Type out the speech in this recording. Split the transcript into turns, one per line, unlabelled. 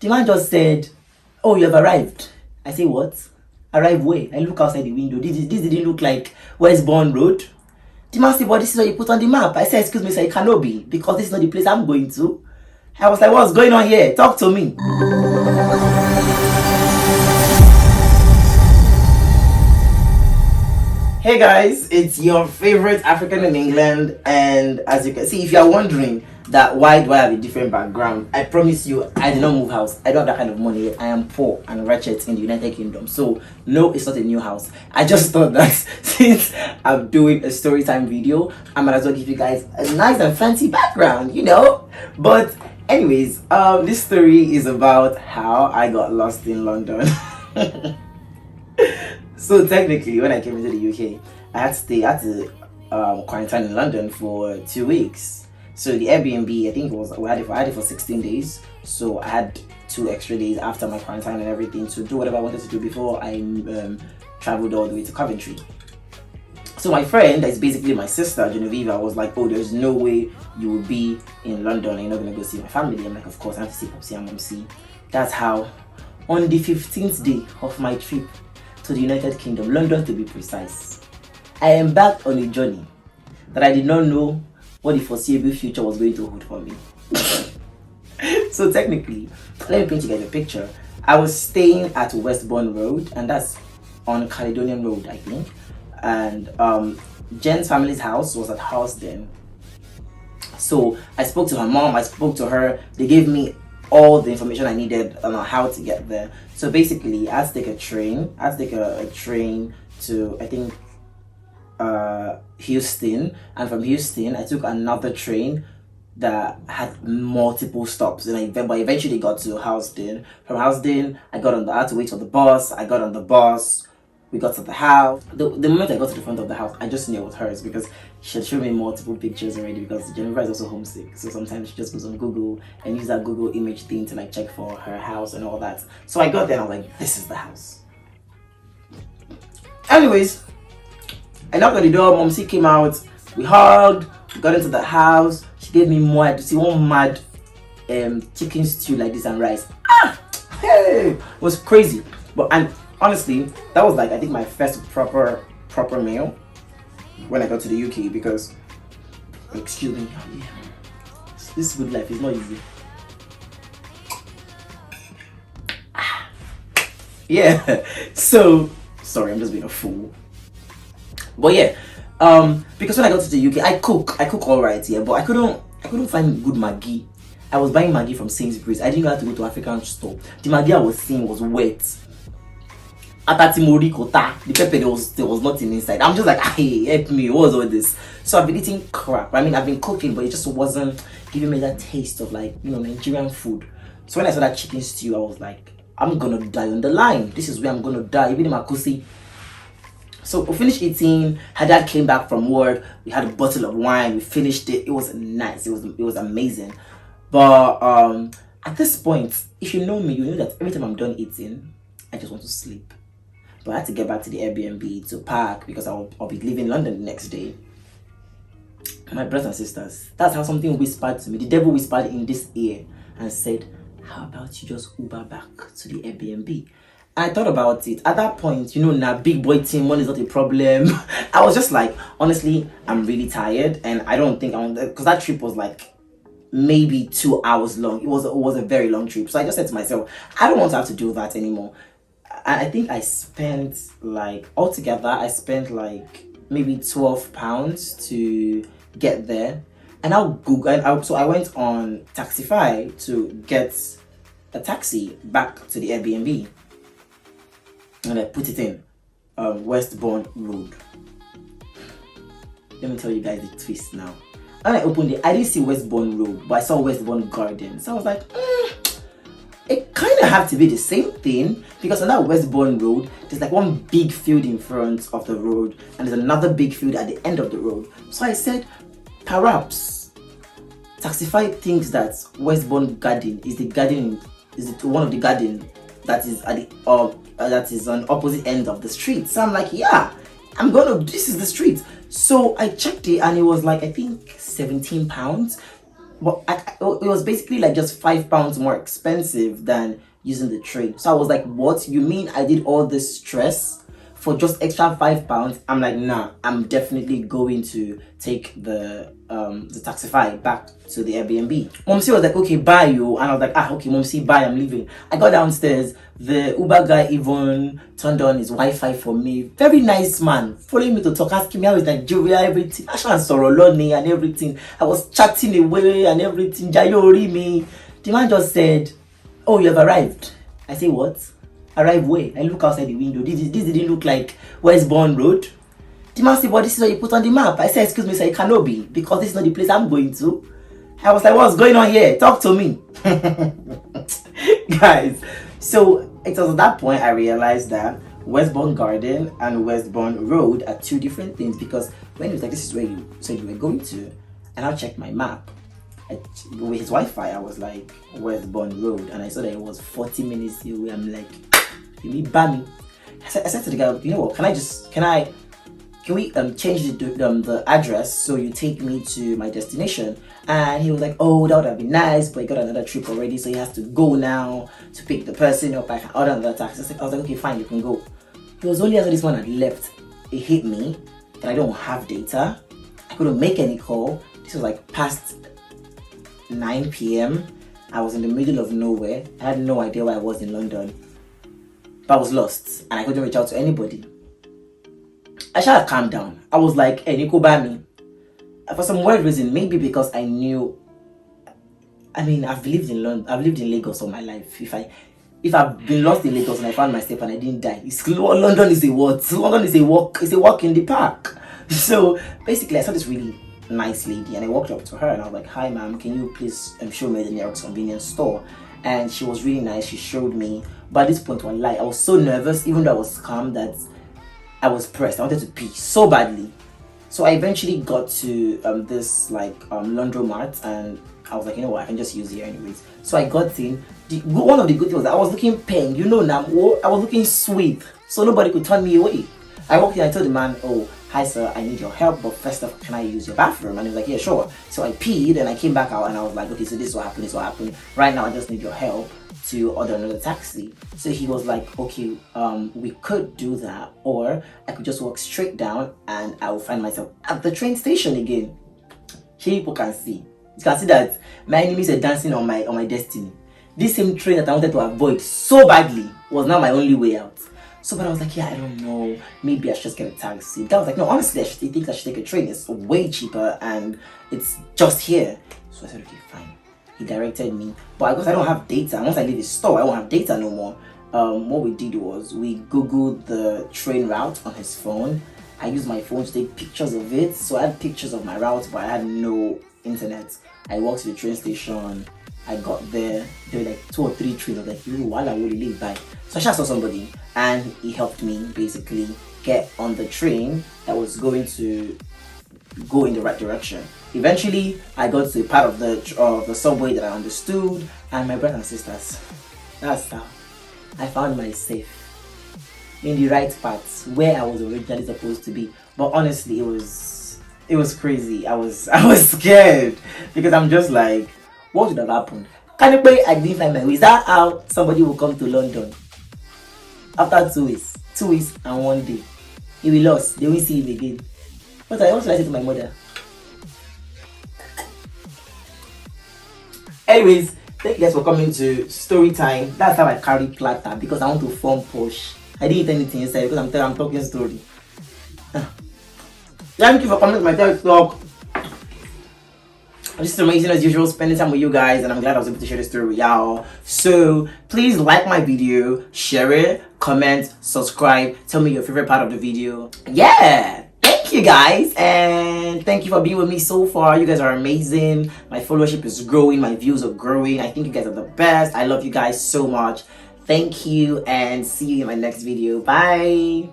The man just said, "Oh, you have arrived." I say, "What? Arrive where?" I look outside the window. This didn't look like Westbourne Road. The man said, "But this is what you put on the map." I said, "Excuse me, sir, it cannot be because this is not the place I'm going to." I was like, "What's going on here? Talk to me." Hey guys, it's your favorite African in England, and as you can see, if you are wondering that why do I have a different background, I promise you I did not move house. I don't have that kind of money yet. I am poor and wretched in the United Kingdom, so no, it's not a new house. I just thought that since I'm doing a story time video, I might as well give you guys a nice and fancy background, you know. But anyways, this story is about how I got lost in London. So technically, when I came into the UK, I had to quarantine in London for 2 weeks. So the Airbnb, I think I had it for 16 days. So I had 2 extra days after my quarantine and everything to do whatever I wanted to do before I traveled all the way to Coventry. So my friend, that's basically my sister, Genevieve, was like, "Oh, there's no way you will be in London and you're not gonna go see my family." I'm like, "Of course, I have to see Popsy and Momsy." That's how, on the 15th day of my trip to the United Kingdom, London to be precise, I embarked on a journey that I did not know what the foreseeable future was going to hold for me. So technically, let me paint you guys a picture. I was staying at Westbourne Road, and that's on Caledonian Road, I think. And Jen's family's house was at Housden. So I spoke to her mom, I spoke to her, they gave me all the information I needed on how to get there. So basically, I had to take a train. I had to take a train to, I think, Houston, and from Houston I took another train that had multiple stops, and but eventually got to Housden. From Housden, I had to wait for the bus. I got on the bus. We got to the house. The moment I got to the front of the house, I just knew it was hers because she had shown me multiple pictures already, because Jennifer is also homesick. So sometimes she just goes on Google and uses that Google image thing to like check for her house and all that. So I got there and I was like, "This is the house." Anyways, I knocked on the door. Momsy came out. We hugged. We got into the house. She gave me one mad chicken stew like this and rice. Hey, it was crazy. And honestly, that was like, I think, my first proper meal when I got to the UK, because, excuse me, this good life is not easy. Yeah. So sorry, I'm just being a fool. But yeah, because when I got to the UK, I cook all right, yeah, but I couldn't find good Maggi. I was buying Maggi from Sainsbury's. I didn't know how to go to African store. The Maggi I was seeing was wet. The pepper there was nothing inside. I'm just like, "Hey, help me, what was all this?" So I've been eating crap. I mean, I've been cooking, but it just wasn't giving me that taste of, like, you know, Nigerian food. So when I saw that chicken stew, I was like, I'm gonna die on the line. This is where I'm gonna die, even in my kusi. So we finished eating. Her dad came back from work. We had a bottle of wine. We finished it. It was nice. It was amazing. But at this point, if you know me, you know that every time I'm done eating, I just want to sleep. But I had to get back to the Airbnb to pack because I'll be leaving London the next day. My brothers and sisters, that's how something whispered to me. The devil whispered in this ear and said, "How about you just Uber back to the Airbnb?" I thought about it. At that point, you know, now big boy team, money is not a problem. I was just like, honestly, I'm really tired, and I don't think because that trip was like maybe 2 hours long. It was a very long trip. So I just said to myself, I don't want to have to do that anymore. I think I spent like maybe £12 to get there, and so I went on Taxify to get a taxi back to the Airbnb, and I put it in Westbourne Road. Let me tell you guys the twist now. When I opened it, I didn't see Westbourne Road, but I saw Westbourne Garden. So I was like, it kind of have to be the same thing, because on that Westbourne Road, there's like one big field in front of the road, and there's another big field at the end of the road. So I said, perhaps Taxify thinks that Westbourne Garden is one of the garden that is at the that is on opposite end of the street. So I'm like, yeah, this is the street. So I checked it, and it was like, I think £17. But it was basically like just £5 more expensive than using the train. So I was like, what? You mean I did all this stress for just extra £5? I'm like, nah, I'm definitely going to take the Taxify back to the Airbnb. Momsi was like, okay, bye you. And I was like, okay, Momsi, bye, I'm leaving. I got downstairs. The Uber guy even turned on his Wi-Fi for me. Very nice man. Following me to talk, asking me how is Nigeria, everything. Asha and Soroloni and everything. I was chatting away and everything. Jayori me. The man just said, oh, you have arrived. I say, what? Arrive where? I look outside the window. This didn't look like Westbourne Road. The man said, but this is what you put on the map. I said, excuse me, sir, it cannot be, because this is not the place I'm going to. I was like, what's going on here? Talk to me. Guys, so it was at that point I realized that Westbourne Garden and Westbourne Road are two different things, because when he was like, this is where you said you were going to, and I checked my map, with his Wi-Fi, I was like, Westbourne Road, and I saw that it was 40 minutes away. I'm like, you mean Bami? I said to the guy, you know what, can we change the address so you take me to my destination? And he was like, oh, that would have been nice, but he got another trip already, so he has to go now to pick the person up. I can order another taxi. I was like, okay, fine, you can go. It was only after this one had left, it hit me that I don't have data. I couldn't make any call. This was like past 9 p.m. I was in the middle of nowhere. I had no idea where I was in London, but I was lost and I couldn't reach out to anybody. I should have calmed down. I was like, hey, Nico Bami. For some weird reason, maybe because I knew, I mean, I've lived in London, I've lived in Lagos all my life. If I've been lost in Lagos and I found myself and I didn't die, London is a what? London is a walk in the park. So basically, I saw this really nice lady and I walked up to her and I was like, hi ma'am, can you please show me the nearest convenience store? And she was really nice. She showed me, but at this point, I was so nervous, even though I was calm, that I was pressed. I wanted to pee so badly. So I eventually got to this laundromat, and I was like, you know what, I can just use here anyways. So I got in. One of the good things was that I was looking pink, I was looking sweet, so nobody could turn me away. I walked in, I told the man, oh, hi sir, I need your help, but first off, can I use your bathroom? And he was like, yeah, sure. So I peed and I came back out and I was like, okay, so this is what happened. Right now I just need your help to order another taxi. So he was like, okay, we could do that, or I could just walk straight down and I will find myself at the train station again. People can see. You can see that my enemies are dancing on my destiny. This same train that I wanted to avoid so badly was now my only way out. So, but I was like, yeah, I don't know. Maybe I should just get a taxi. That was like, no, honestly, I think I should take a train. It's way cheaper and it's just here. So I said, okay, fine. He directed me, but because I don't have data, once I leave the store, I won't have data no more. What we did was we googled the train route on his phone. I used my phone to take pictures of it, so I had pictures of my route, but I had no internet. I walked to the train station. I got there were like 2 or 3 trains. I was like, while I really live by. So I just saw somebody and he helped me basically get on the train that was going to go in the right direction. Eventually, I got to a part of the subway that I understood, and my brothers and sisters, that's how I found myself in the right parts where I was originally supposed to be. But honestly, it was crazy. I was scared because I'm just like, what would have happened? Can you play? I didn't find my way. Is that how somebody will come to London after 2 weeks? 2 weeks and 1 day. He will lost. They won't see him again. What should I say to my mother? Anyways, thank you guys for coming to story time. That's how I carry platter, because I want to form posh. I didn't eat anything inside because I'm talking story. Thank you for coming to my TED Talk. This is amazing as usual, spending time with you guys, and I'm glad I was able to share this story with y'all. So please like my video, share it, comment, subscribe, tell me your favorite part of the video. Yeah, thank you guys, and thank you for being with me so far. You guys are amazing. My followership is growing, my views are growing. I think you guys are the best. I love you guys so much. Thank you, and see you in my next video. Bye.